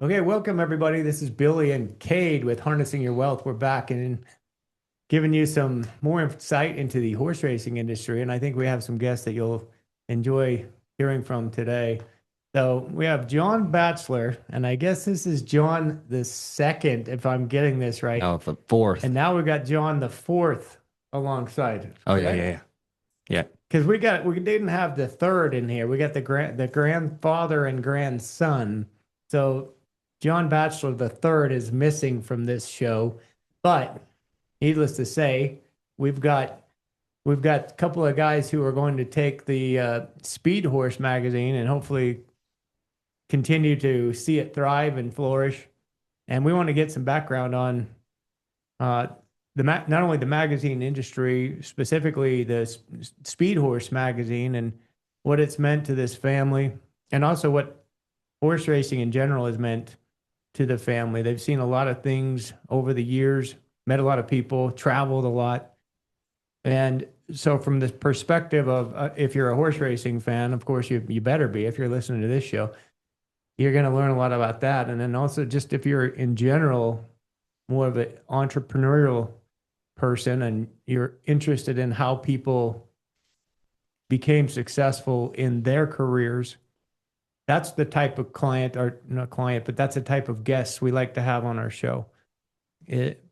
Okay, welcome everybody. This is Billy and Cade with Harnessing Your Wealth. We're back and giving you some more insight into the horse racing industry. And I think we have some guests that you'll enjoy hearing from today. So we have John Bachelor, and I guess this is John the second, if I'm getting this right. Oh, the fourth. And now we got John the fourth alongside, Oh yeah, yeah, correct? yeah. Yeah. Because we didn't have the third in here. We got the grandfather and grandson. So John Bachelor the third is missing from this show. But needless to say, we've got we've got a couple of guys who are going to take the Speedhorse magazine and hopefully continue to see it thrive and flourish. And we want to get some background on uh, not only the magazine industry, specifically the Speed Horse magazine, and what it's meant to this family, and also what horse racing in general has meant to the family. They've seen a lot of things over the years, met a lot of people, traveled a lot, and so from the perspective of if you're a horse racing fan, of course you better be if you're listening to this show. You're going to learn a lot about that, and then also just if you're in general more of an entrepreneurial person and you're interested in how people became successful in their careers, that's the type of client, or not client, but that's the type of guests we like to have on our show. It,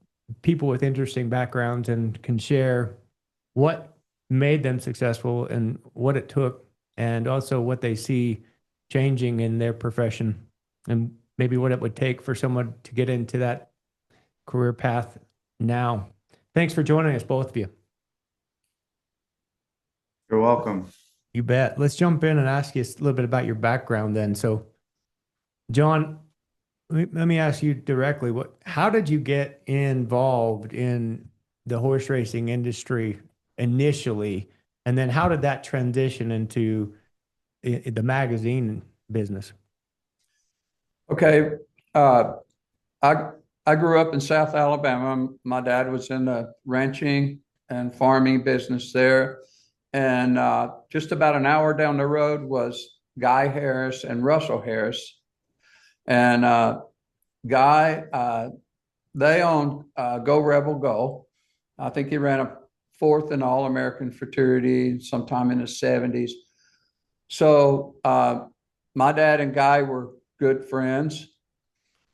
People with interesting backgrounds and can share what made them successful and what it took, and also what they see changing in their profession and maybe what it would take for someone to get into that career path now. Thanks for joining us, both of you. You're welcome. You bet. Let's jump in and ask you a little bit about your background then. So, John, let me ask you directly, how did you get involved in the horse racing industry initially? And then how did that transition into the magazine business? Okay. I I grew up in South Alabama. My dad was in the ranching and farming business there. And just about an hour down the road was Guy Harris and Russell Harris. And Guy, they owned Go Rebel Go. I think he ran a fourth in All American fraternity sometime in the 70s. So my dad and Guy were good friends.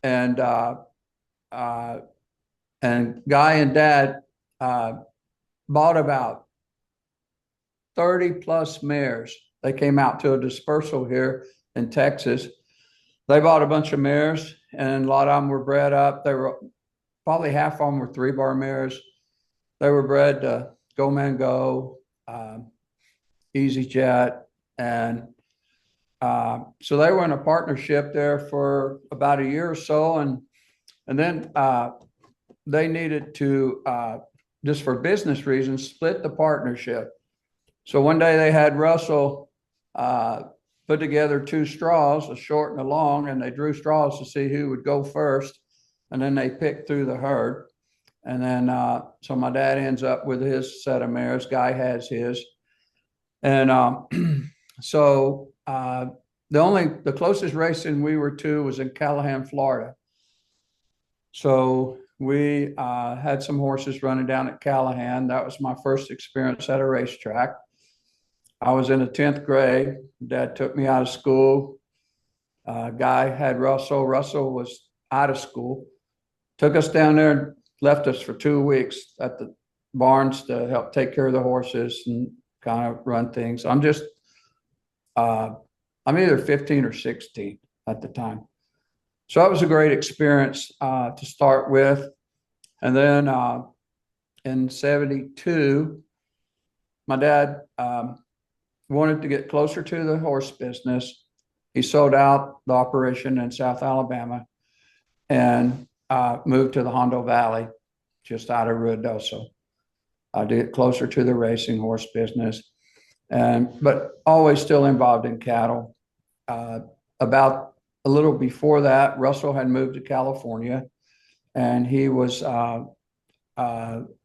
And uh, and Guy and Dad bought about 30 plus mares. They came out to a dispersal here in Texas. They bought a bunch of mares, and a lot of them were bred up. They were probably half of them were 3-bar mares. They were bred to Go Man Go, Easy Jet, and so they were in a partnership there for about a year or so, and then they needed to just for business reasons split the partnership. So one day they had Russell put together 2 straws, a short and a long, and they drew straws to see who would go first, and then they picked through the herd. And then so my dad ends up with his set of mares. Guy has his, and so the closest racing we were to was in Callahan, Florida. So we had some horses running down at Callahan. That was my first experience at a racetrack. I was in the 10th grade. Dad took me out of school. Guy had Russell. Russell was out of school. Took us down there and left us for 2 weeks at the barns to help take care of the horses and kind of run things. I'm either 15 or 16 at the time. So that was a great experience to start with. And then in 72, my dad wanted to get closer to the horse business. He sold out the operation in South Alabama and moved to the Hondo Valley, just out of Ruidoso, to get closer to the racing horse business. But always still involved in cattle. About a little before that, Russell had moved to California, and he was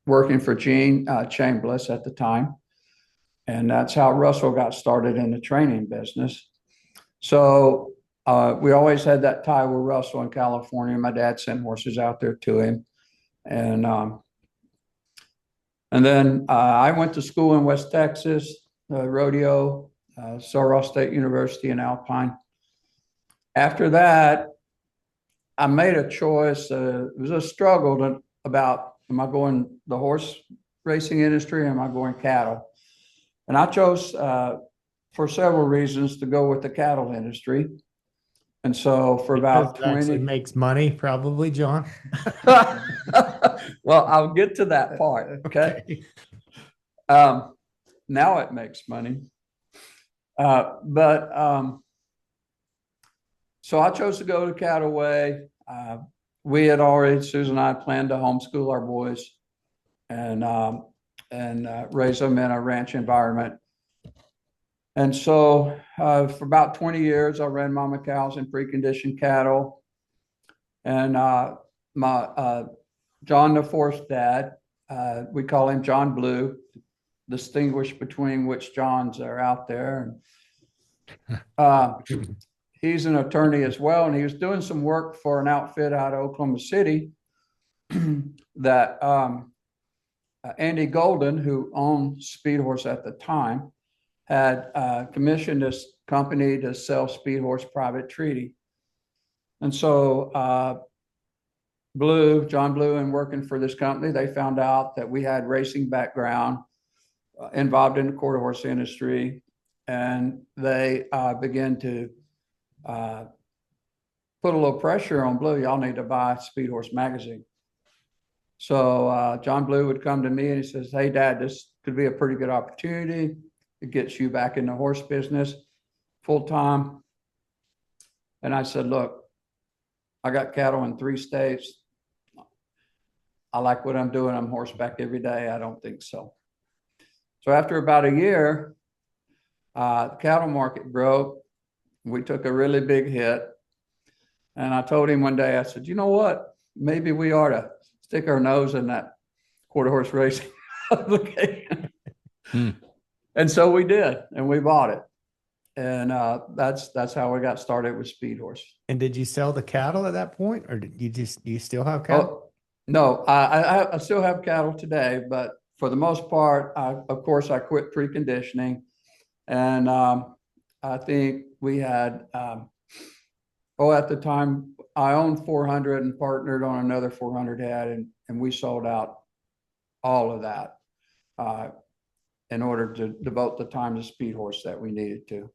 working for Gene Chambliss at the time. And that's how Russell got started in the training business. So We always had that tie with Russell in California. My dad sent horses out there to him. And then I went to school in West Texas, rodeo, Sul State University in Alpine. After that, I made a choice. It was a struggle about, am I going the horse racing industry or am I going cattle? And I chose for several reasons to go with the cattle industry. And so for Because about it actually 20, makes money, probably, John. well, I'll get to that part. Okay. Now it makes money. So I chose to go to Cattle Way. We had already, Susan and I planned to homeschool our boys and raise them in a ranch environment. And so for about 20 years, I ran mama cows and preconditioned cattle. And my John IV's dad, we call him John Blue, distinguish between which Johns are out there. He's an attorney as well, and he was doing some work for an outfit out of Oklahoma City that Andy Golden, who owned Speedhorse at the time, had commissioned this company to sell Speedhorse private treaty. And so John Blue, and working for this company, they found out that we had racing background, involved in the quarter horse industry, and they began to put a little pressure on Blue. Y'all need to buy Speedhorse magazine. So John Blue would come to me and he says, "Hey, Dad, this could be a pretty good opportunity. It gets you back in the horse business full time." And I said, "Look, I got cattle in 3 states. I like what I'm doing. I'm horseback every day. I don't think so." So after about a year, the cattle market broke. We took a really big hit. And I told him one day, I said, "You know what? Maybe we ought to stick our nose in that quarter horse racing application." And so we did, and we bought it. And that's how we got started with Speedhorse. And did you sell the cattle at that point, or did you still have cattle? Oh, no, I still have cattle today, but for the most part, of course, I quit preconditioning. And I think we had, at the time, I owned 400 and partnered on another 400 head, and we sold out all of that in order to devote the time to Speedhorse that we needed to.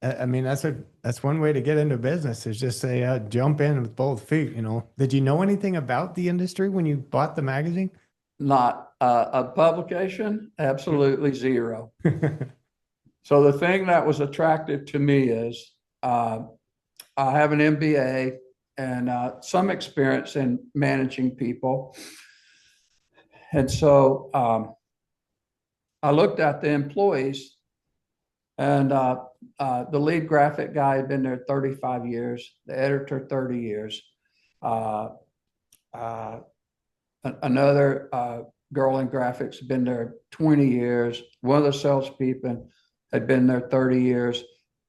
I mean, that's one way to get into business, is just say jump in with both feet. Did you know anything about the industry when you bought the magazine? Not a publication, absolutely zero. So the thing that was attractive to me is I have an MBA and some experience in managing people. And so I looked at the employees, and the lead graphic guy had been there 35 years, the editor 30 years. Another girl in graphics had been there 20 years. One of the salespeople had been there 30 years.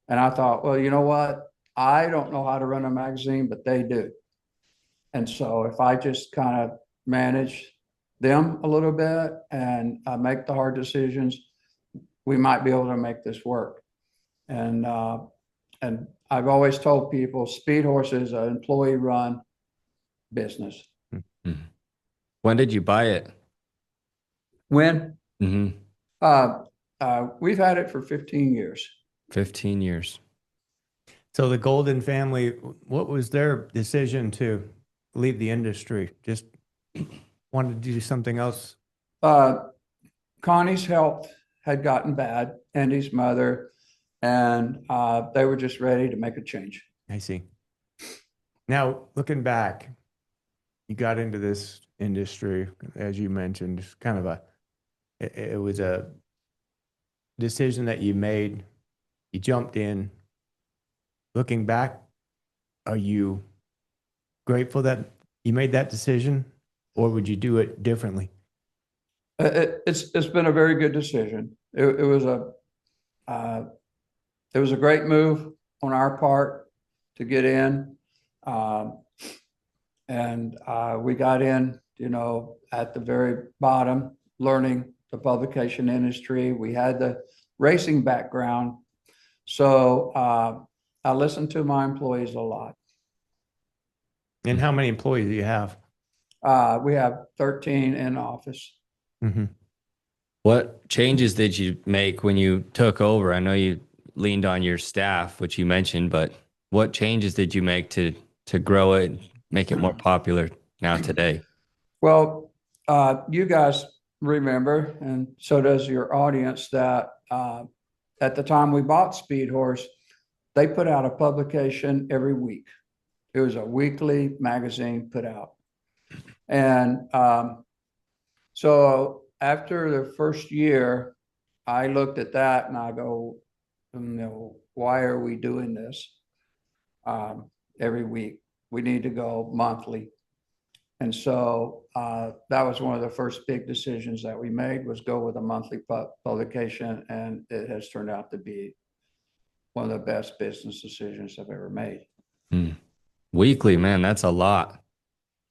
And I thought, well, you know what? I don't know how to run a magazine, but they do. And so if I just kind of manage them a little bit and make the hard decisions, we might be able to make this work. And I've always told people Speedhorse is an employee-run business. When did you buy it? When? We've had it for 15 years. 15 years. So the Golden family, what was their decision to leave the industry? Just wanted to do something else? Connie's health had gotten bad, Andy's mother, and they were just ready to make a change. I see. Now, looking back, you got into this industry, as you mentioned, kind of it was a decision that you made. You jumped in. Looking back, are you grateful that you made that decision, or would you do it differently? It's been a very good decision. It was it was a great move on our part to get in. And we got in, at the very bottom, learning the publication industry. We had the racing background. So I listened to my employees a lot. And how many employees do you have? We have 13 in office. Mm-hmm. What changes did you make when you took over? I know you leaned on your staff, which you mentioned, but what changes did you make to grow it, make it more popular now today? Well, you guys remember, and so does your audience, that at the time we bought Speedhorse, they put out a publication every week. It was a weekly magazine put out. And so after the first year, I looked at that and I go, why are we doing this every week? We need to go monthly. And so that was one of the first big decisions that we made, was go with a monthly publication. And it has turned out to be one of the best business decisions I've ever made. Weekly, man, that's a lot.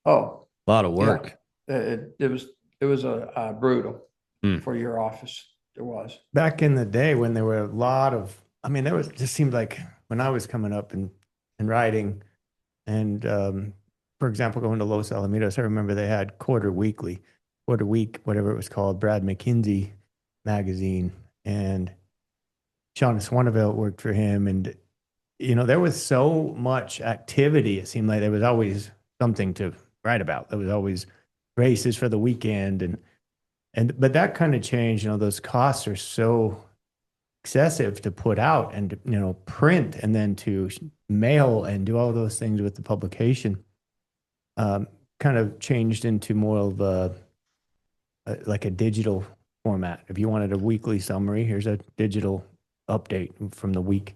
Oh, a lot of work. Yeah. It was a brutal for your office. It was. Back in the day when there were a lot of, there was, just seemed like when I was coming up and writing, and for example, going to Los Alamitos, I remember they had quarter week, whatever it was called, Brad McKinsey magazine, and Sean Swaneville worked for him. And, there was so much activity. It seemed like there was always something to write about. There was always races for the weekend. But that kind of changed. Those costs are so excessive to put out and, print, and then to mail and do all those things with the publication. Kind of changed into more of like a digital format. If you wanted a weekly summary, here's a digital update from the week.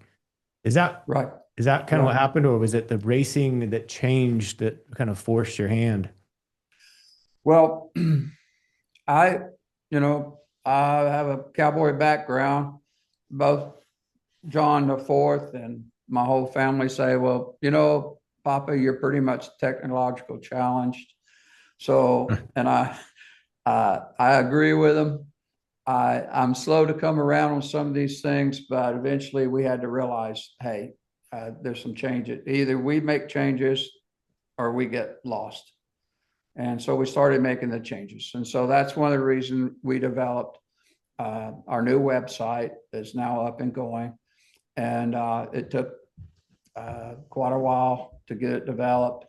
Is that right? Is that kind of what happened, or was it the racing that changed that kind of forced your hand? Well, I have a cowboy background. Both John the Fourth and my whole family say, well, Papa, you're pretty much technological challenged. So, and I agree with them. I'm slow to come around on some of these things, but eventually we had to realize, hey, there's some changes. Either we make changes or we get lost. And so we started making the changes. And so that's one of the reasons we developed our new website that's now up and going. And it took quite a while to get it developed.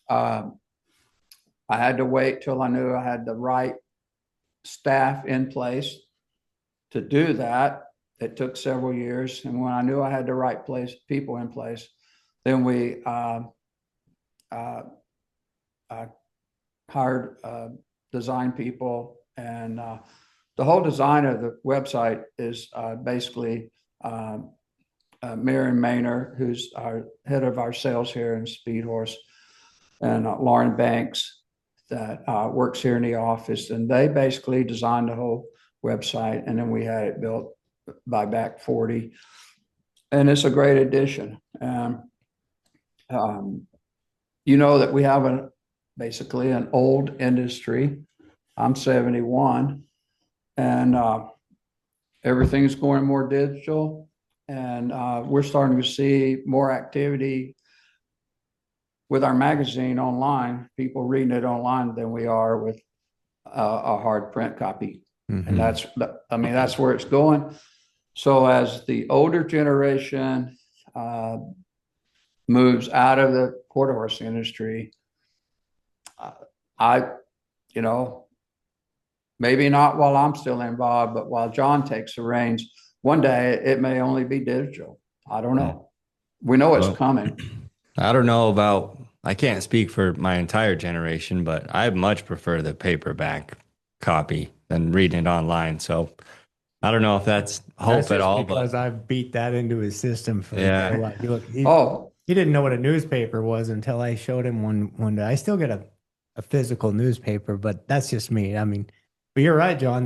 I had to wait till I knew I had the right staff in place to do that. It took several years. And when I knew I had the right people in place, then we hired design people. And the whole design of the website is basically Marion Maynard, who's our head of our sales here in Speedhorse, and Lauren Banks, that works here in the office. And they basically designed the whole website, and then we had it built by Back 40. And it's a great addition. That we have basically an old industry. I'm 71, and everything's going more digital, and we're starting to see more activity with our magazine online, people reading it online, than we are with a hard print copy. And that's where it's going. So as the older generation moves out of the quarter horse industry, maybe not while I'm still involved, but while John takes the reins, one day it may only be digital. I don't know. We know it's coming. I don't know I can't speak for my entire generation, but I much prefer the paperback copy than reading it online. So I don't know if that's hope at all. Because I've beat that into his system for Yeah. life. He didn't know what a newspaper was until I showed him one day. I still get a physical newspaper, but that's just me. But you're right, John.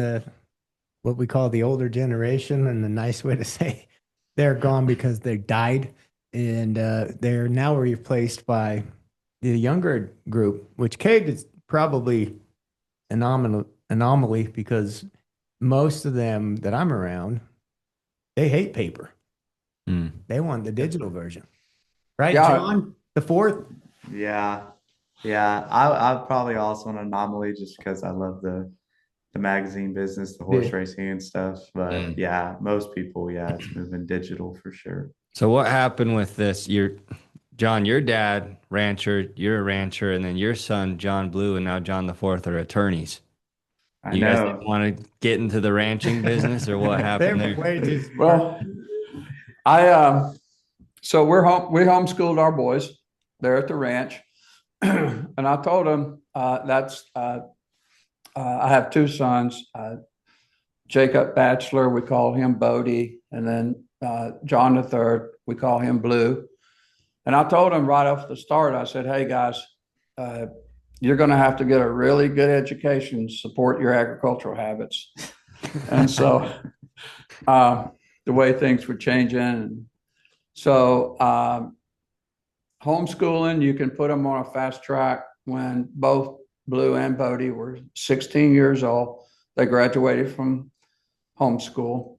What we call the older generation, and the nice way to say they're gone because they died, and they're now replaced by the younger group, which Cade is probably anomaly because most of them that I'm around, they hate paper. Mm. They want the digital version, right, Yeah. John? The fourth. Yeah. Yeah. I'm probably also an anomaly just because I love the magazine business, the horse Yeah. racing and stuff. But yeah, most people, yeah, it's moving digital for sure. So what happened with this? John, your dad, rancher, you're a rancher, and then your son, John Blue, and now John the Fourth are attorneys. I You guys know. didn't want to get into the ranching business, or what happened Their there? wages. Well, so we homeschooled our boys there at the ranch. And I told them, I have two sons, Jacob Bachelor, we call him Bodie, and then John the Third, we call him Blue. And I told him right off the start, I said, hey guys, you're going to have to get a really good education to support your agricultural habits. And so the way things were changing. So homeschooling, you can put them on a fast track. When both Blue and Bodie were 16 years old, they graduated from homeschool.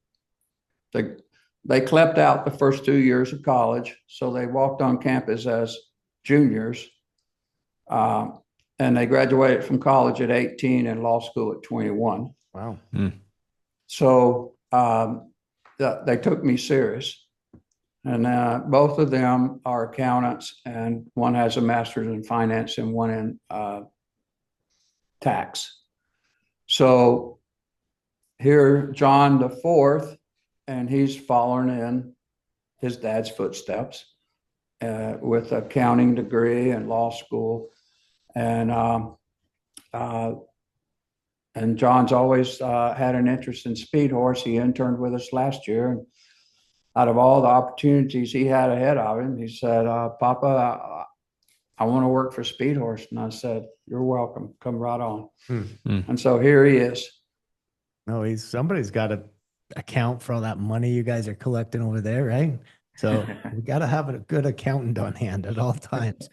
They clept out the first 2 years of college, so they walked on campus as juniors. And they graduated from college at 18 and law school at 21. Wow. So they took me serious. And both of them are accountants, and one has a master's in finance and one in tax. So here, John the Fourth, and he's following in his dad's footsteps with accounting degree and law school. And John's always had an interest in Speedhorse. He interned with us last year. And out of all the opportunities he had ahead of him, he said, Papa, I want to work for Speedhorse. And I said, you're welcome. Come right on. And so here he is. No, somebody's got to account for all that money you guys are collecting over there, right? So we got to have a good accountant on hand at all times.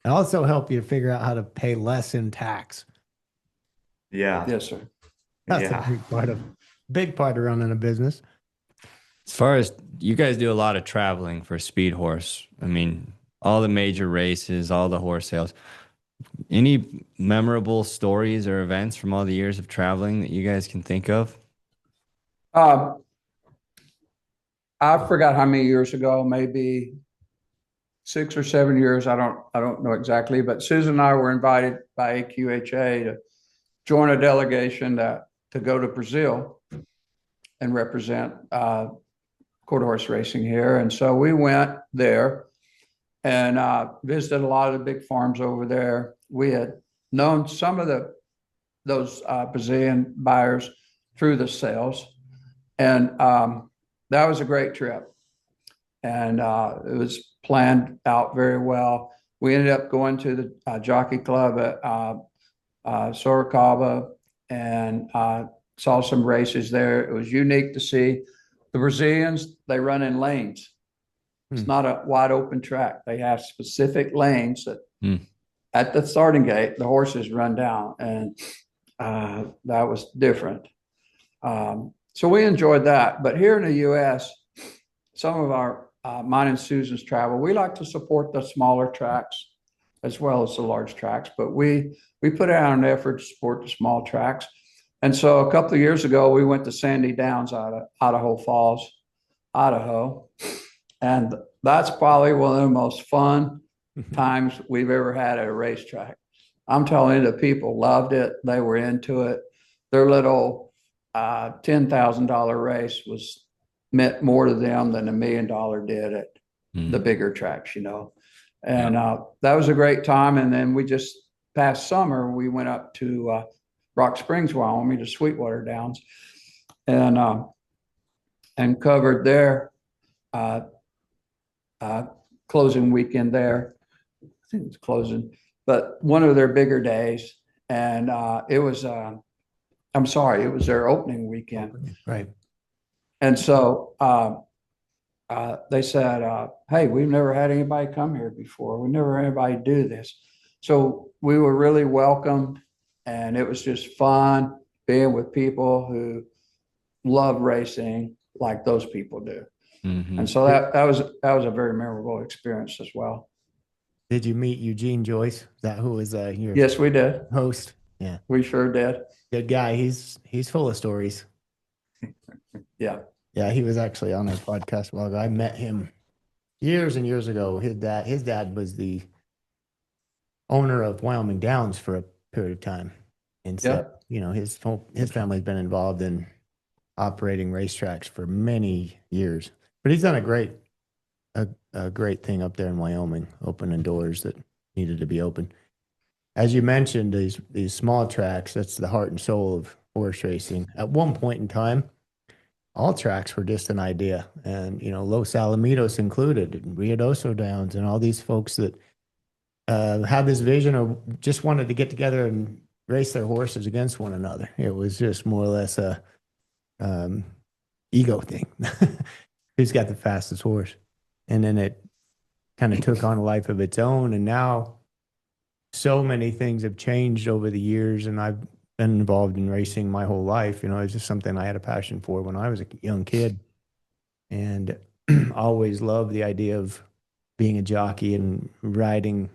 And also help you figure out how to pay less in tax. Yeah. Yes, sir. That's Yeah. a big part of running a business. As far as you guys do a lot of traveling for Speedhorse, I mean, all the major races, all the horse sales. Any memorable stories or events from all the years of traveling that you guys can think of? I forgot how many years ago, maybe 6 or 7 years. I don't know exactly, but Susan and I were invited by AQHA to join a delegation to go to Brazil and represent quarter horse racing here. And so we went there and visited a lot of the big farms over there. We had known some of those Brazilian buyers through the sales. And that was a great trip. And it was planned out very well. We ended up going to the jockey club at Sorocaba and saw some races there. It was unique to see. The Brazilians, they run in lanes. It's not a wide open track. They have specific lanes that at the starting gate, the horses run down, and that was different. So we enjoyed that. But here in the U.S., some of our, mine and Susan's travel, we like to support the smaller tracks as well as the large tracks, but we put out an effort to support the small tracks. And so a couple of years ago, we went to Sandy Downs out of Idaho Falls, Idaho. And that's probably one of the most fun times we've ever had at a racetrack. I'm telling you, the people loved it. They were into it. Their little $10,000 race meant more to them than $1 million did at the bigger tracks, you know. And that was a great time. And then we just past summer, we went up to Rock Springs, Wyoming, to Sweetwater Downs, and covered their closing weekend there. I think it was closing, but one of their bigger days. And it was, I'm sorry, it was their opening weekend. Right. And so they said, hey, we've never had anybody come here before. We never had anybody do this. So we were really welcomed, and it was just fun being with people who love racing like those people do. Mhm. And so that was a very memorable experience as well. Did you meet Eugene Joyce? Is that who was your Yes, we did. host? Yeah, We sure did. good guy. He's full of stories. Yeah. Yeah, he was actually on our podcast a while ago. I met him years and years ago. His dad was the owner of Wyoming Downs for a period of time, and so Yeah. you know his family's been involved in operating racetracks for many years. But he's done a great thing up there in Wyoming, opening doors that needed to be open. As you mentioned, these small tracks, that's the heart and soul of horse racing. At one point in time, all tracks were just an idea, and Los Alamitos included, and Ruidoso Downs, and all these folks that had this vision of just wanted to get together and race their horses against one another. It was just more or less a um, ego thing. Who's got the fastest horse? And then it kind of took on a life of its own, and now so many things have changed over the years, and I've been involved in racing my whole life. It's just something I had a passion for when I was a young kid, and always loved the idea of being a jockey and riding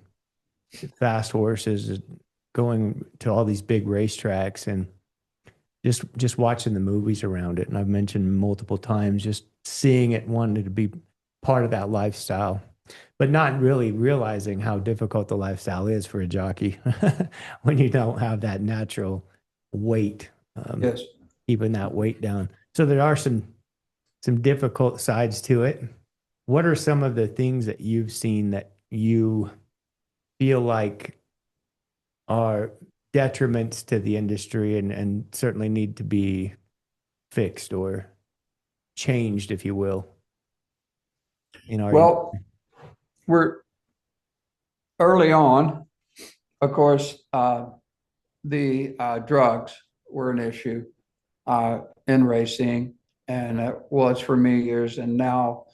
fast horses, going to all these big racetracks, and just watching the movies around it. And I've mentioned multiple times, just seeing it, wanting to be part of that lifestyle, but not really realizing how difficult the lifestyle is for a jockey when you don't have that natural weight, Yes. keeping that weight down. So there are some difficult sides to it. What are some of the things that you've seen that you feel like are detriments to the industry and certainly need to be fixed or changed, if you will? Well, we're early on, of course, the drugs were an issue in racing, and it was for many years. And now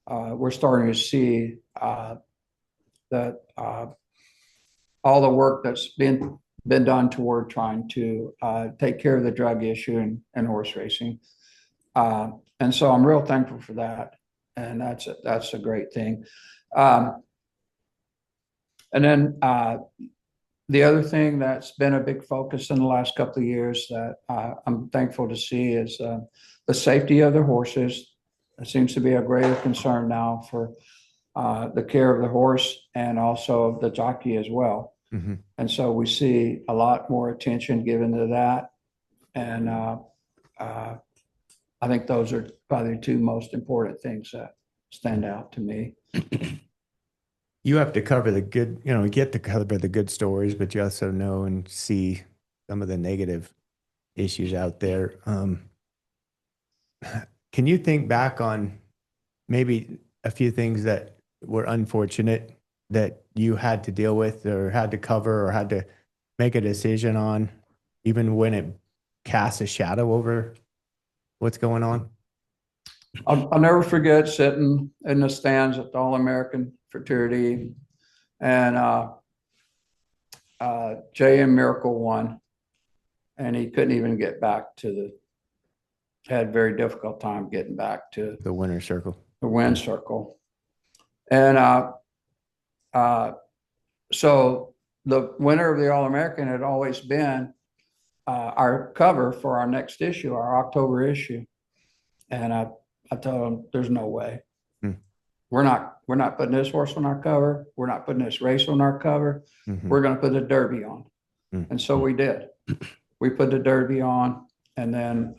we're starting to see that all the work that's been done toward trying to take care of the drug issue in horse racing. And so I'm real thankful for that. And that's a great thing. And then the other thing that's been a big focus in the last couple of years that I'm thankful to see is the safety of the horses. It seems to be a greater concern now for the care of the horse and also the jockey as well. Mm-hmm. And so we see a lot more attention given to that. And I think those are probably the two most important things that stand out to me. You have to cover the good, you get to cover the good stories, but you also know and see some of the negative issues out there. Can you think back on maybe a few things that were unfortunate that you had to deal with or had to cover or had to make a decision on, even when it casts a shadow over what's going on? I'll never forget sitting in the stands at the All-American fraternity, and J.M. Miracle won, and he couldn't even get back had a very difficult time getting back to The winner's circle. the win circle. And so the winner of the All-American had always been our cover for our next issue, our October issue. And I told him, there's no way. We're not putting this horse on our cover. We're not putting this race on our cover. Mm-hmm. We're going to put the Derby on. And so we did. We put the Derby on, and then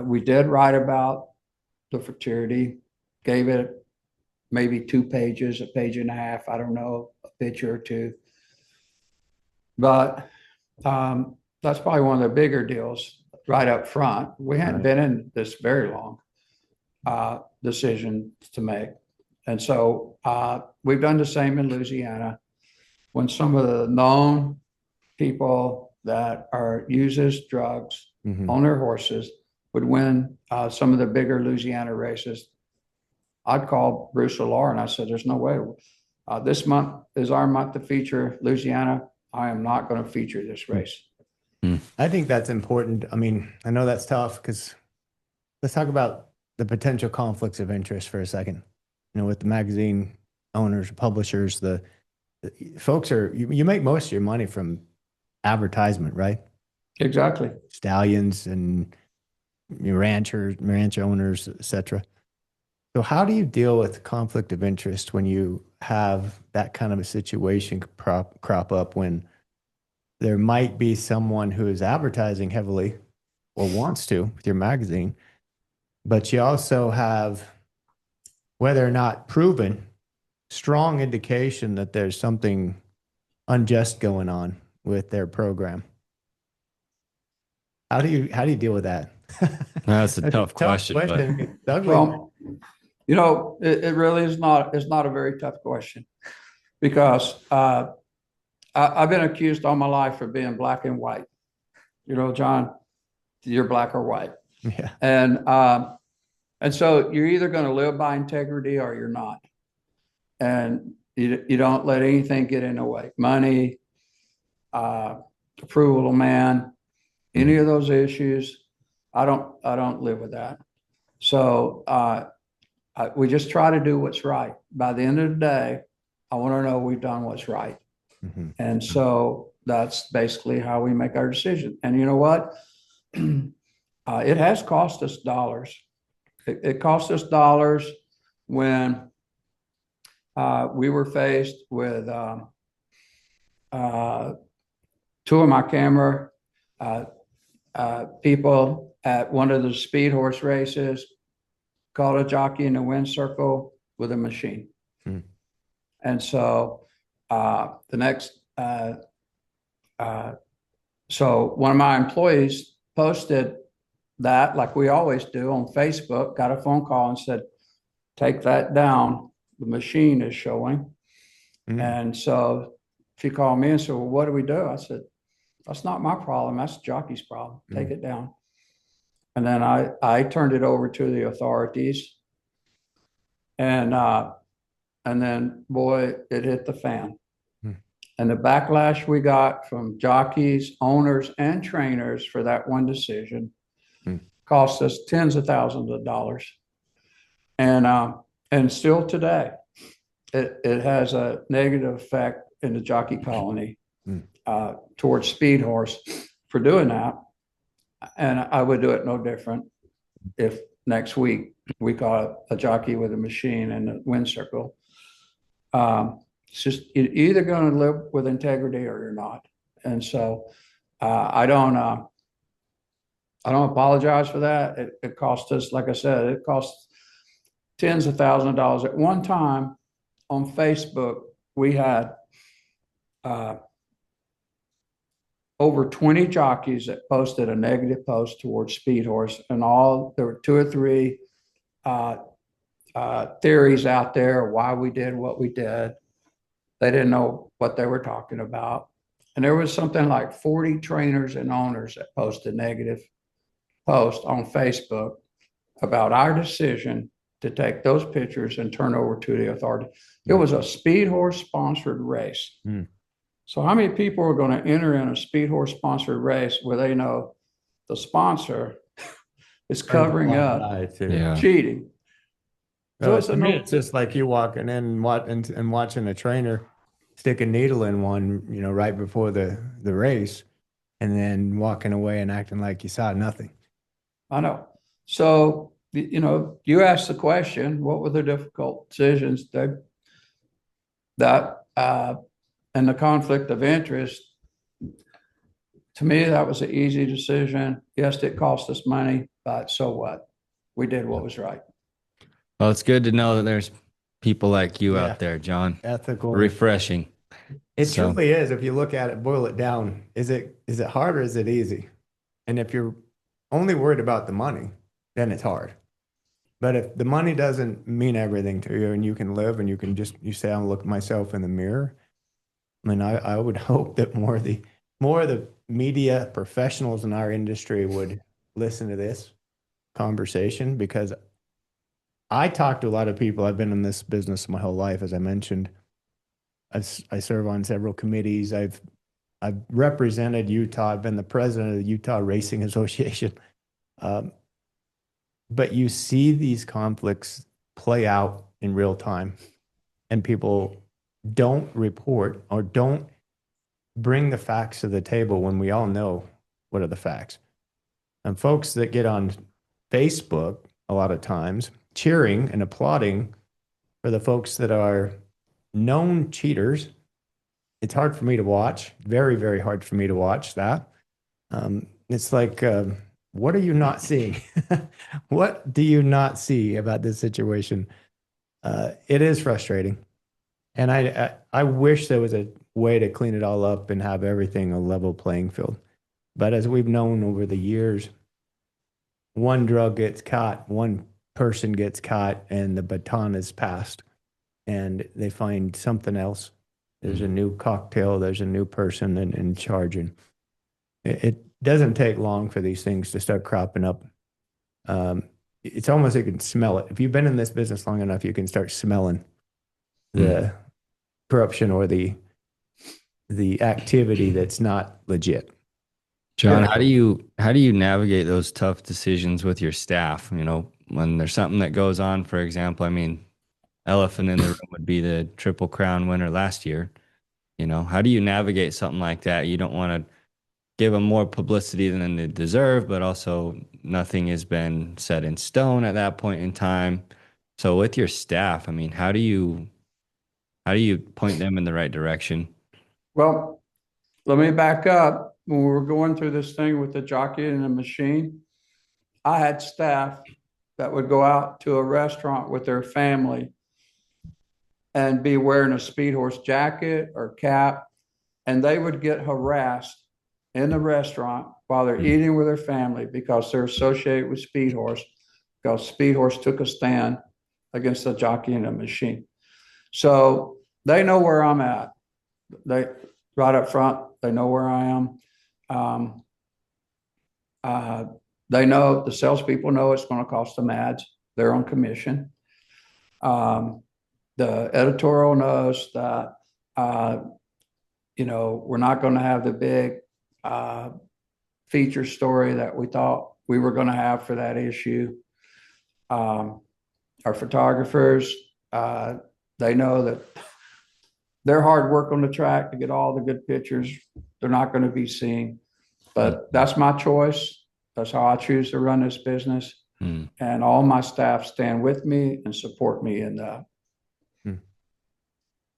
we did write about the fraternity, gave it maybe 2 pages, a page and a half, I don't know, a picture or two. But that's probably one of the bigger deals right up front. We hadn't been in this very long decision to make. And so we've done the same in Louisiana. When some of the known people that uses drugs Mm-hmm. on their horses would win some of the bigger Louisiana races, I'd call Bruce or Laura and I said, there's no way. This month is our month to feature Louisiana. I am not going to feature this race. I think that's important. I mean, I know that's tough because let's talk about the potential conflicts of interest for a second. You know, with the magazine owners, publishers, the folks are, you make most of your money from advertisement, right? Exactly. Stallions and ranch owners, etc. So how do you deal with conflict of interest when you have that kind of a situation crop up when there might be someone who is advertising heavily or wants to with your magazine, but you also have, whether or not proven, strong indication that there's something unjust going on with their program. How do you deal with that? That's a tough question, but It's ugly. Well, you know, it really is not, it's not a very tough question because I've been accused all my life of being black and white. You know, John, you're black or white. Yeah. And so you're either going to live by integrity or you're not. And you don't let anything get in the way. Money, approval of man, any of those issues. I don't live with that. So we just try to do what's right. By the end of the day, I want to know we've done what's right. Mm-hmm. And so that's basically how we make our decision. And you know what? It has cost us dollars. It cost us dollars when we were faced with two of my camera people at one of the Speedhorse races caught a jockey in the wind circle with a machine. And so the next, so one of my employees posted that, like we always do, on Facebook, got a phone call and said, take that down. The machine is showing. And so she called me and said, well, what do we do? I said, that's not my problem. That's the jockey's problem. Take it down. And then I turned it over to the authorities. And then, boy, it hit the fan. And the backlash we got from jockeys, owners, and trainers for that one decision cost us tens of thousands of dollars. And still today, it has a negative effect in the jockey colony towards Speedhorse for doing that. And I would do it no different if next week we caught a jockey with a machine in the wind circle. It's just, you're either going to live with integrity or you're not. And so I don't apologize for that. It cost us, like I said, it cost tens of thousands of dollars. At one time on Facebook, we had over 20 jockeys that posted a negative post towards Speedhorse, and there were two or three theories out there why we did what we did. They didn't know what they were talking about. And there was something like 40 trainers and owners that posted negative posts on Facebook about our decision to take those pictures and turn over to the authority. It was a Speedhorse sponsored race. So how many people are going to enter in a Speedhorse sponsored race where they know the sponsor is covering up cheating? So to me, it's just like you walking in and watching a trainer stick a needle in one, you know, right before the race, and then walking away and acting like you saw nothing. I know. So, you know, you asked the question, what were the difficult decisions and the conflict of interest? To me, that was an easy decision. Yes, it cost us money, but so what? We did what was right. Well, it's good to know that there's people like you out there, John. Ethical. Refreshing. It truly is. If you look at it, boil it down, is it hard or is it easy? And if you're only worried about the money, then it's hard. But if the money doesn't mean everything to you and you can live and you say, I'll look at myself in the mirror. I mean, I would hope that more of the media professionals in our industry would listen to this conversation, because I talk to a lot of people. I've been in this business my whole life, as I mentioned. I serve on several committees. I've represented Utah. I've been the president of the Utah Racing Association. Um, but you see these conflicts play out in real time, and people don't report or don't bring the facts to the table when we all know what are the facts. And folks that get on Facebook a lot of times cheering and applauding for the folks that are known cheaters. It's hard for me to watch, very, very hard for me to watch that. It's like, what are you not seeing? What do you not see about this situation? It is frustrating. And I wish there was a way to clean it all up and have everything a level playing field. But as we've known over the years, one drug gets caught, one person gets caught, and the baton is passed, and they find something else. There's a new cocktail, there's a new person in charge, and it doesn't take long for these things to start cropping up. It's almost you can smell it. If you've been in this business long enough, you can start smelling the corruption or the activity that's not legit. John, Yeah. how do you navigate those tough decisions with your staff? You know, when there's something that goes on, for example, I mean, elephant in the room would be the Triple Crown winner last year. You know, how do you navigate something like that? You don't want to give them more publicity than they deserve, but also nothing has been set in stone at that point in time. So with your staff, I mean, how do you point them in the right direction? Well, let me back up. When we were going through this thing with the jockey and the machine, I had staff that would go out to a restaurant with their family and be wearing a Speedhorse jacket or cap, and they would get harassed in the restaurant while they're eating with their family because they're associated with Speedhorse, because Speedhorse took a stand against the jockey and the machine. So they know where I'm at. They right up front, they know where I am. They know, the salespeople know it's going to cost them ads. They're on commission. The editorial knows that, we're not going to have the big feature story that we thought we were going to have for that issue. Our photographers, they know that their hard work on the track to get all the good pictures, they're not going to be seen. But that's my choice. That's how I choose to run this business. And all my staff stand with me and support me in that.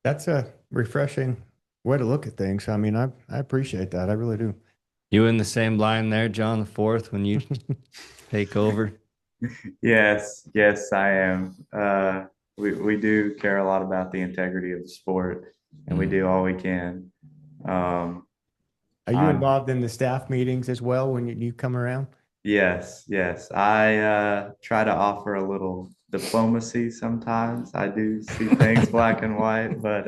That's a refreshing way to look at things. I mean, I appreciate that. I really do. You in the same line there, John the Fourth, when you take over? Yes, I am. We do care a lot about the integrity of the sport, and we do all we can. Are you involved in the staff meetings as well when you come around? Yes. I try to offer a little diplomacy sometimes. I do see things black and white, but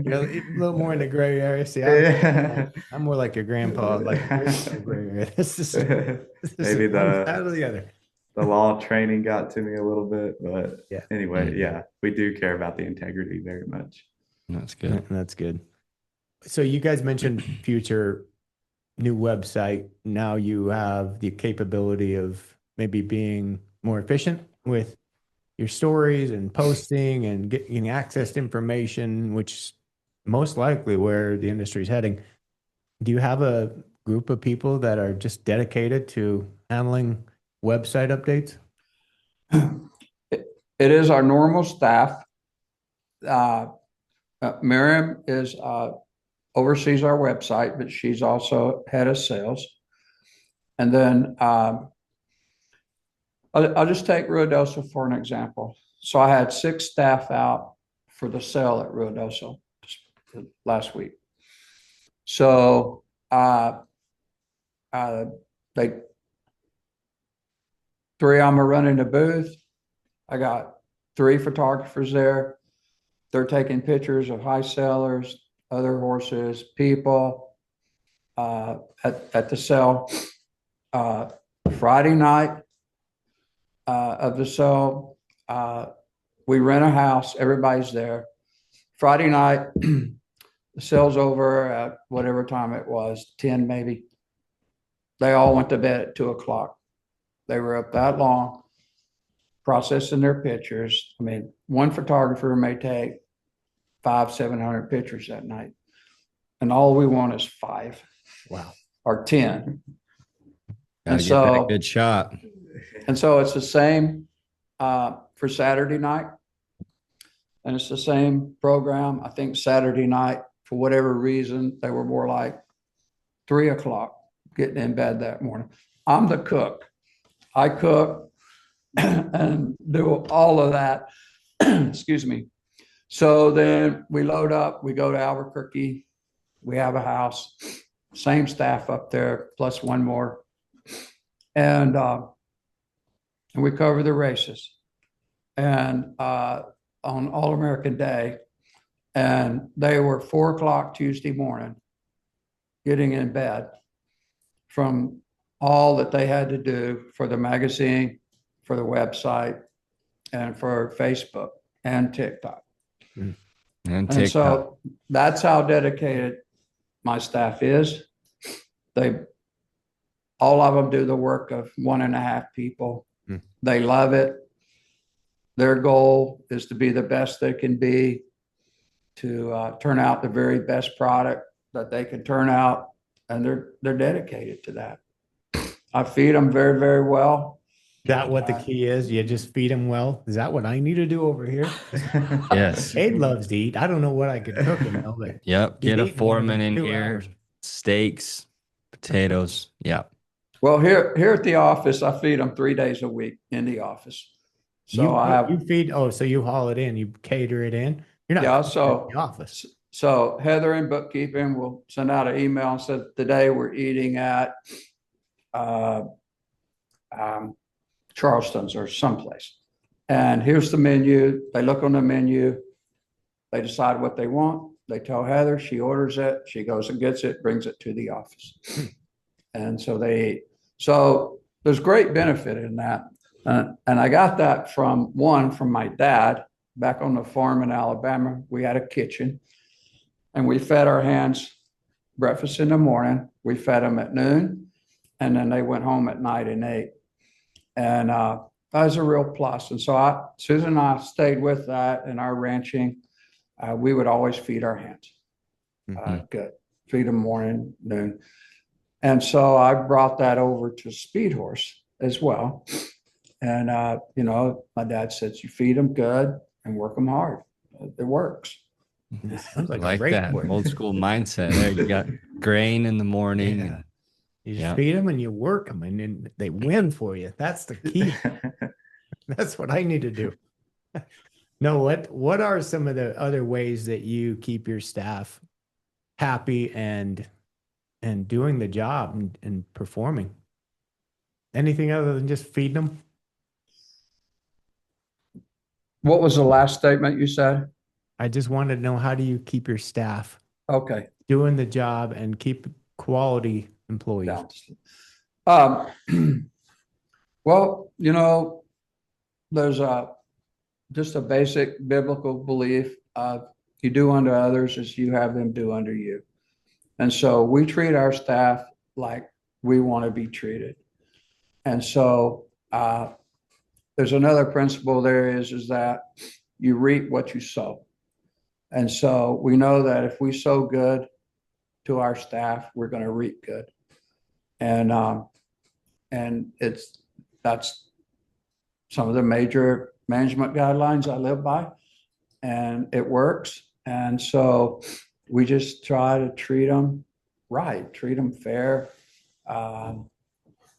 You're a little more in the gray area. See, I'm more like your grandpa, like the gray area. This is maybe one side or the other. The law training got to me a little bit, but Yeah. anyway, yeah, we do care about the integrity very much. That's good. That's good. So you guys mentioned future new website. Now you have the capability of maybe being more efficient with your stories and posting and getting access to information, which most likely where the industry is heading. Do you have a group of people that are just dedicated to handling website updates? It is our normal staff. Miriam is oversees our website, but she's also head of sales. And then I'll just take Ruidoso for an example. So I had 6 staff out for the sale at Ruidoso last week. So they 3 of them are running the booth. I got 3 photographers there. They're taking pictures of high sellers, other horses, people at the sale. Friday night, of the show. We rent a house, everybody's there. Friday night, the sale's over at whatever time it was, 10 maybe. They all went to bed at 2 o'clock. They were up that long processing their pictures. I mean, one photographer may take 500-700 pictures that night. And all we want is 5. Wow. Or 10. Gotta get that good shot. And so it's the same for Saturday night. And it's the same program. I think Saturday night, for whatever reason, they were more like 3 o'clock getting in bed that morning. I'm the cook. I cook and do all of that. Excuse me. So then we load up, we go to Albuquerque. We have a house, same staff up there, plus one more. And we cover the races. And on All-American Day, and they were 4 o'clock Tuesday morning, getting in bed from all that they had to do for the magazine, for the website, and for Facebook and TikTok. And so that's how dedicated my staff is. All of them do the work of 1.5 people. They love it. Their goal is to be the best they can be, to turn out the very best product that they can turn out, and they're dedicated to that. I feed them very, very well. Is that what the key is? You just feed them well? Is that what I need to do over here? Yes. Cade loves to eat. I don't know what I could cook him, but Yep. Get a eating more foreman than in 2 here. hours. Steaks, potatoes. Yep. Well, here at the office, I feed them 3 days a week in the office. So you feed. Oh, so you haul it in, you cater it in. You're not in the office. So Heather in bookkeeping will send out an email and say, today we're eating at Charleston's or someplace. And here's the menu. They look on the menu. They decide what they want. They tell Heather, she orders it. She goes and gets it, brings it to the office. And so they eat. So there's great benefit in that. And I got that from my dad back on the farm in Alabama. We had a kitchen and we fed our hands breakfast in the morning. We fed them at noon, and then they went home at night and ate. And that was a real plus. And so Susan and I stayed with that in our ranching. We would always feed our hands. Good. Feed them morning, noon. And so I brought that over to Speedhorse as well. And, my dad said, you feed them good and work them hard. It works. Sounds Like great that work. old school mindset. There you got grain in the morning. Yeah. You just feed them and you work them, and then they win for you. That's the key. That's what I need to do. No, what are some of the other ways that you keep your staff happy and doing the job and performing? Anything other than just feeding them? What was the last statement you said? I just wanted to know, how do you keep your staff doing the job and keep quality employees? Well, there's just a basic biblical belief of you do unto others as you have them do unto you. And so we treat our staff like we want to be treated. And so there's another principle there is that you reap what you sow. And so we know that if we sow good to our staff, we're going to reap good. And that's some of the major management guidelines I live by, and it works. And so we just try to treat them right, treat them fair.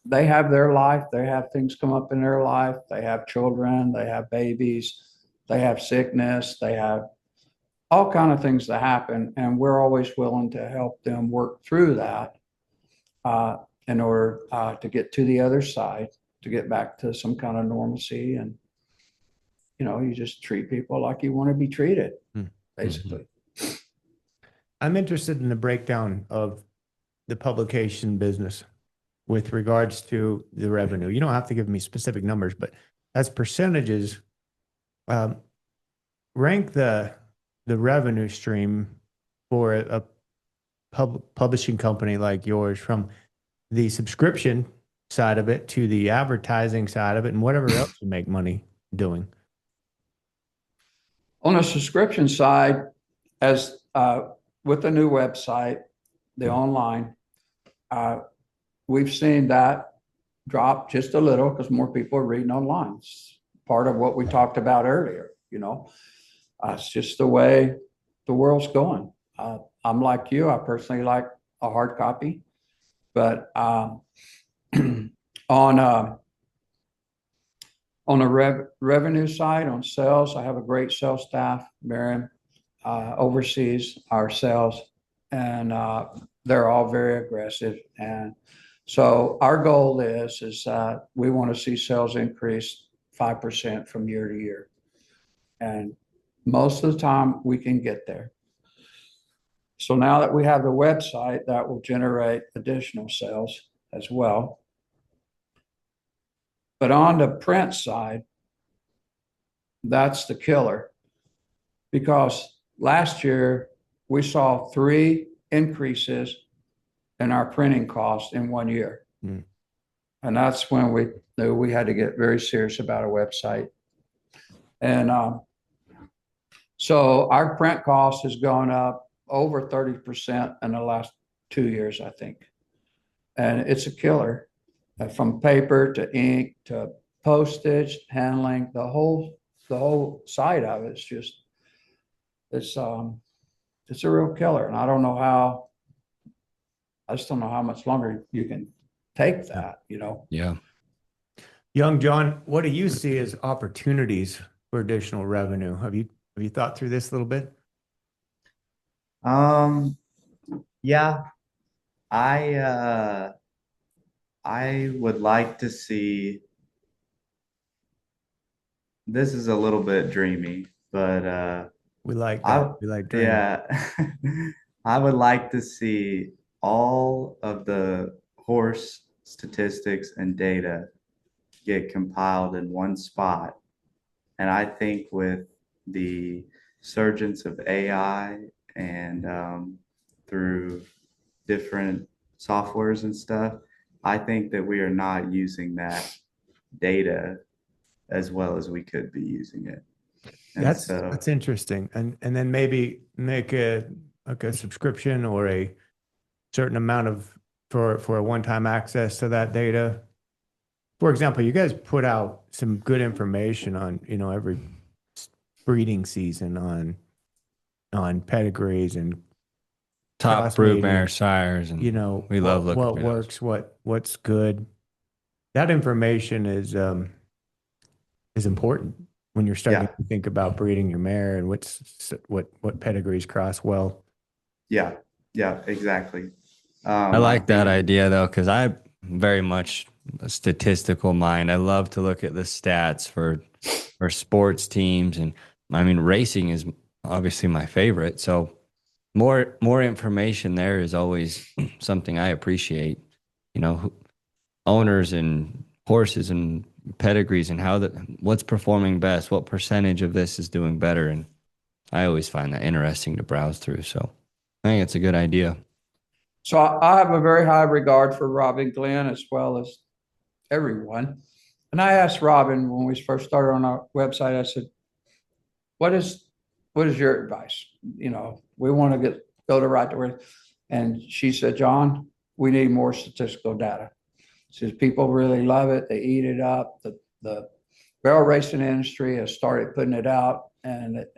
They have their life. They have things come up in their life. They have children. They have babies. They have sickness. They have all kinds of things that happen. And we're always willing to help them work through that in order to get to the other side, to get back to some kind of normalcy. And, you just treat people like you want to be treated, basically. I'm interested in the breakdown of the publication business with regards to the revenue. You don't have to give me specific numbers, but as percentages, um, rank the revenue stream for a publishing company like yours, from the subscription side of it to the advertising side of it and whatever else you make money doing. On the subscription side, as with the new website, the online, we've seen that drop just a little because more people are reading online. It's part of what we talked about earlier. It's just the way the world's going. I'm like you. I personally like a hard copy, but on the revenue side, on sales, I have a great sales staff. Marion oversees our sales, and they're all very aggressive. And so our goal is we want to see sales increase 5% from year to year. And most of the time we can get there. So now that we have the website, that will generate additional sales as well. But on the print side, that's the killer, because last year we saw 3 increases in our printing cost in 1 year. Mm. And that's when we knew we had to get very serious about a website. And so our print cost has gone up over 30% in the last 2 years, I think. And it's a killer, from paper to ink to postage, handling, the whole side of it is just, it's a real killer. And I just don't know how much longer you can take that, Yeah. Young John, what do you see as opportunities for additional revenue? Have you thought through this a little bit? Yeah, I would like to see, this is a little bit dreamy, but We like that. We like dreaming. yeah, I would like to see all of the horse statistics and data get compiled in one spot. And I think with the surgence of AI and through different softwares and stuff, I think that we are not using that data as well as we could be using it. And That's interesting. And then maybe make a subscription or a certain amount for a one-time access to that data. For example, you guys put out some good information on, every breeding season on pedigrees and Top crossbreeding, broodmare sires, and we love looking what for works, what's good. That information is important when you're starting to think about breeding your mare and what pedigrees cross well. Yeah, exactly. I like that idea though, because I'm very much a statistical mind. I love to look at the stats for sports teams, and I mean racing is obviously my favorite. So more information there is always something I appreciate. Owners and horses and pedigrees and what's performing best, what percentage of this is doing better, and I always find that interesting to browse through. So I think it's a good idea. So I have a very high regard for Robin Glenn as well as everyone. And I asked Robin when we first started on our website, I said, what is your advice? We want to go the right direction. And she said, John, we need more statistical data. She says people really love it. They eat it up. The barrel racing industry has started putting it out, and it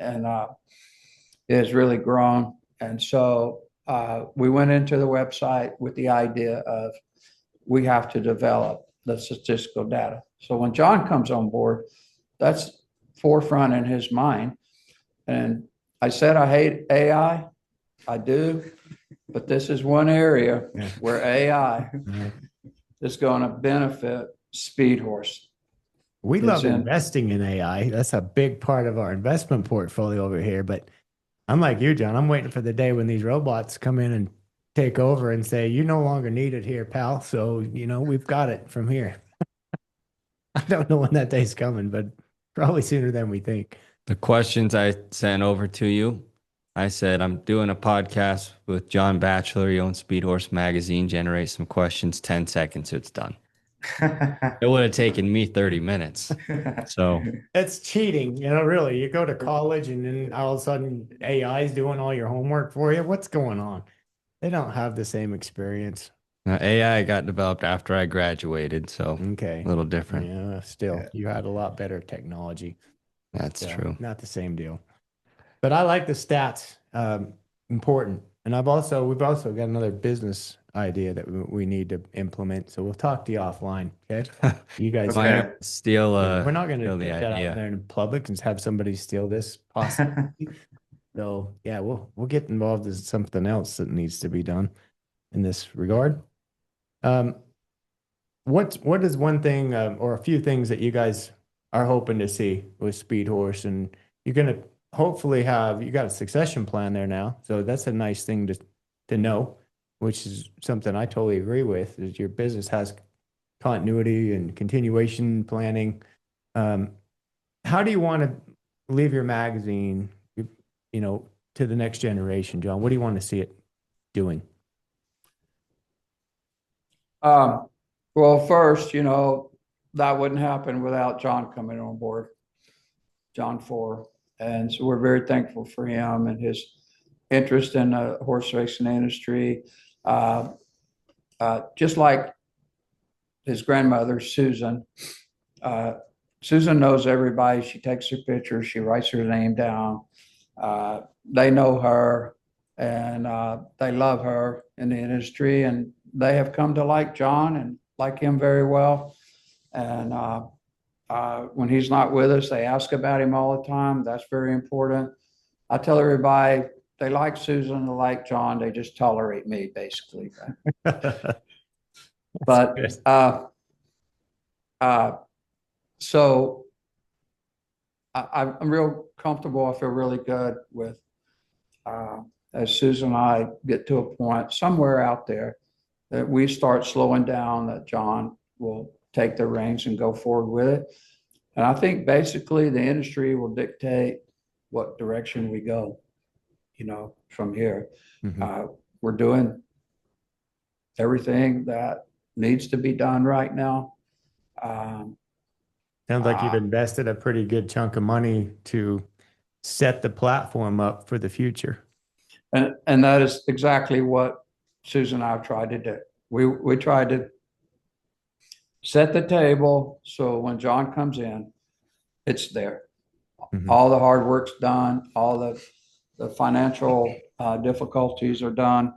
has really grown. And so we went into the website with the idea of we have to develop the statistical data. So when John comes on board, that's forefront in his mind. And I said I hate AI. I do, but this is one area where AI is going to benefit Speedhorse. We love investing in AI. That's a big part of our investment portfolio over here. But I'm like you, John. I'm waiting for the day when these robots come in and take over and say, you no longer need it here, pal. So, we've got it from here. I don't know when that day's coming, but probably sooner than we think. The questions I sent over to you, I said, I'm doing a podcast with John Bachelor. He owns Speedhorse magazine. Generate some questions, 10 seconds, it's done. It would have taken me 30 minutes. So That's cheating, really. You go to college and then all of a sudden AI is doing all your homework for you. What's going on? They don't have the same experience. AI got developed after I graduated, so Okay. a little different. Yeah, still, you had a lot better technology. That's true. Not the same deal. But I like the stats, important. And we've also got another business idea that we need to implement. So we'll talk to you offline. Okay. You guys, Okay. Steal, we're not going to steal the get that out idea. there in public and have somebody steal this possibly. So yeah, we'll get involved in something else that needs to be done in this regard. What is one thing or a few things that you guys are hoping to see with Speedhorse, and you're gonna hopefully you got a succession plan there now, so that's a nice thing to know, which is something I totally agree with. Is your business has continuity and continuation planning. How do you want to leave your magazine, to the next generation, John? What do you want to see it doing? Well, first, that wouldn't happen without John coming on board, John IV. And so we're very thankful for him and his interest in the horse racing industry. Just like his grandmother, Susan. Susan knows everybody. She takes her pictures. She writes her name down. They know her, and they love her in the industry, and they have come to like John and like him very well. And when he's not with us, they ask about him all the time. That's very important. I tell everybody they like Susan, they like John. They just tolerate me, basically. But so I'm real comfortable. I feel really good with as Susan and I get to a point somewhere out there that we start slowing down, that John will take the reins and go forward with it. And I think basically the industry will dictate what direction we go, from here. Mhm. We're doing everything that needs to be done right now. Sounds like you've invested a pretty good chunk of money to set the platform up for the future. And that is exactly what Susan and I have tried to do. We tried to set the table so when John comes in, it's there. Mhm. All the hard work's done. All the financial difficulties are done.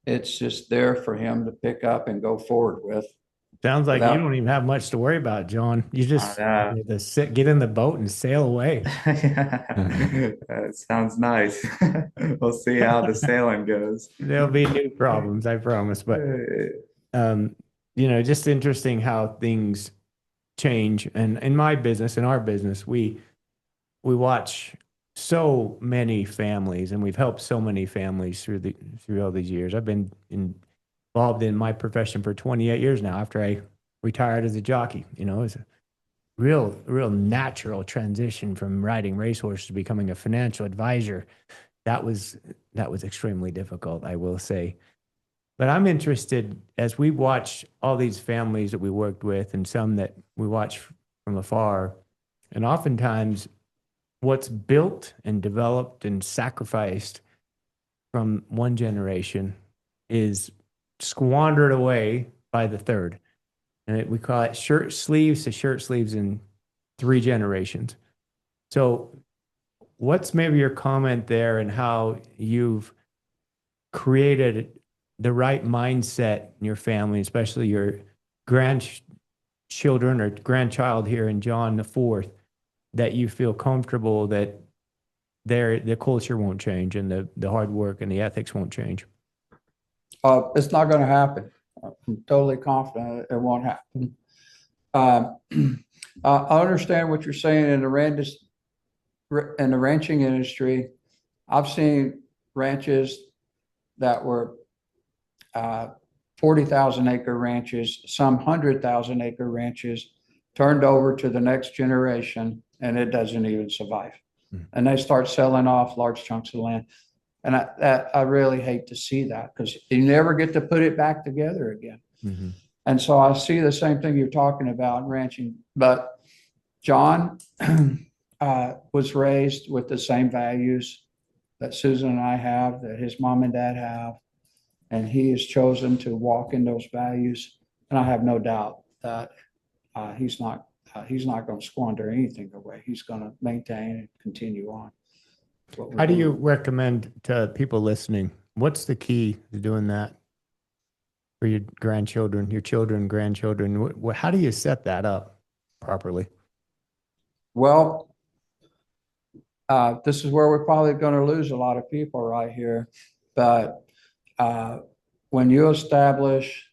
It's just there for him to pick up and go forward with. Sounds like you don't even have much to worry about, John. You just get in the boat and sail away. That sounds nice. We'll see how the sailing goes. There'll be new problems, I promise. But just interesting how things change. And in my business, in our business, we watch so many families, and we've helped so many families through all these years. I've been involved in my profession for 28 years now after I retired as a jockey. It's a real natural transition from riding racehorses to becoming a financial advisor. That was extremely difficult, I will say. But I'm interested, as we watch all these families that we worked with and some that we watch from afar, and oftentimes what's built and developed and sacrificed from one generation is squandered away by the third. And we call it shirt sleeves to shirt sleeves in 3 generations. So what's maybe your comment there and how you've created the right mindset in your family, especially your grandchildren or grandchild here in John IV, that you feel comfortable that the culture won't change and the hard work and the ethics won't change? It's not going to happen. I'm totally confident it won't happen. I understand what you're saying in the ranching industry. I've seen ranches that were 40 40,000 acre ranches, some 100,000 acre ranches turned over to the next generation, and it doesn't even survive. And they start selling off large chunks of land. And I really hate to see that, because you never get to put it back together again. Mm-hmm. And so I see the same thing you're talking about in ranching. But John was raised with the same values that Susan and I have, that his mom and dad have. And he has chosen to walk in those values. And I have no doubt that he's not going to squander anything away. He's going to maintain and continue on. How do you recommend to people listening? What's the key to doing that for your grandchildren, your children, grandchildren? How do you set that up properly? Well, this is where we're probably going to lose a lot of people right here. But when you establish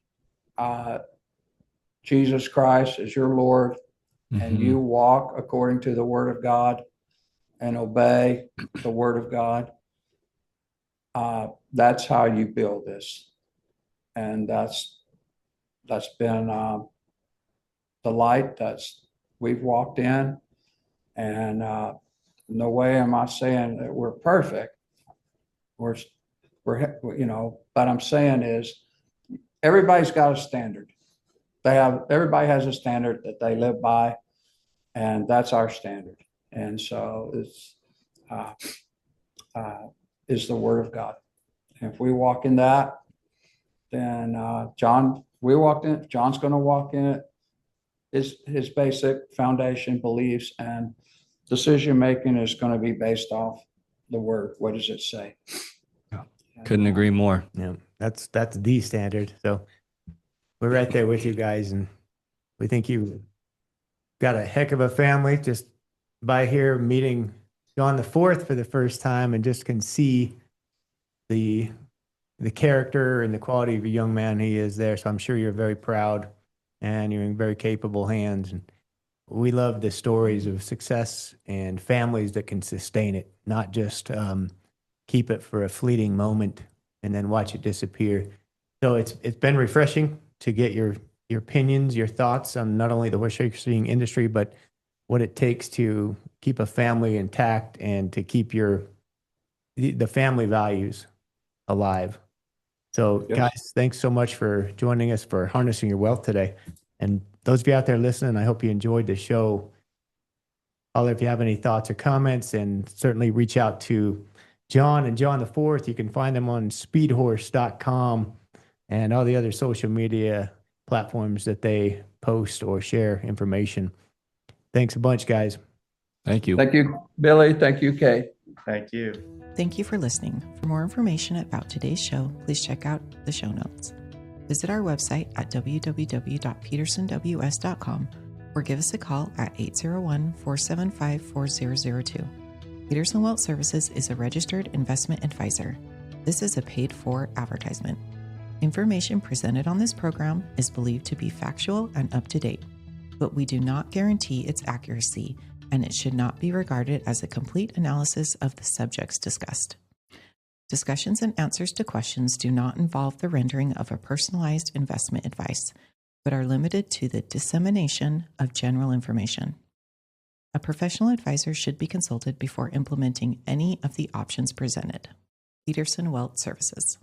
Jesus Christ as your Lord, and you walk according to the Word of God and obey the Word of God, that's how you build this. And that's been the light we've walked in. And no way am I saying that we're perfect. We're but I'm saying is everybody's got a standard. Everybody has a standard that they live by, and that's our standard. And so it's is the Word of God. And if we walk in that, then John's going to walk in it. His basic foundation beliefs and decision making is going to be based off the Word. What does it say? Couldn't agree more. Yeah, that's the standard. So we're right there with you guys, and we think you got a heck of a family just by here meeting John IV for the first time, and just can see the character and the quality of a young man he is there. So I'm sure you're very proud, and you're in very capable hands. And we love the stories of success and families that can sustain it, not just keep it for a fleeting moment and then watch it disappear. So it's been refreshing to get your opinions, your thoughts on not only the horse racing industry, but what it takes to keep a family intact and to keep the family values alive. So Yes. guys, thanks so much for joining us for Harnessing Your Wealth today. And those of you out there listening, I hope you enjoyed the show. If you have any thoughts or comments, and certainly reach out to John and John IV. You can find them on speedhorse.com and all the other social media platforms that they post or share information. Thanks a bunch, guys. Thank you. Thank you, Billy. Thank you, Cade. Thank you. Thank you for listening. For more information about today's show, please check out the show notes. Visit our website at www.petersonws.com or give us a call at 801-475-4002. Peterson Wealth Services is a registered investment advisor. This is a paid-for advertisement. Information presented on this program is believed to be factual and up-to-date, but we do not guarantee its accuracy, and it should not be regarded as a complete analysis of the subjects discussed. Discussions and answers to questions do not involve the rendering of a personalized investment advice, but are limited to the dissemination of general information. A professional advisor should be consulted before implementing any of the options presented. Peterson Wealth Services.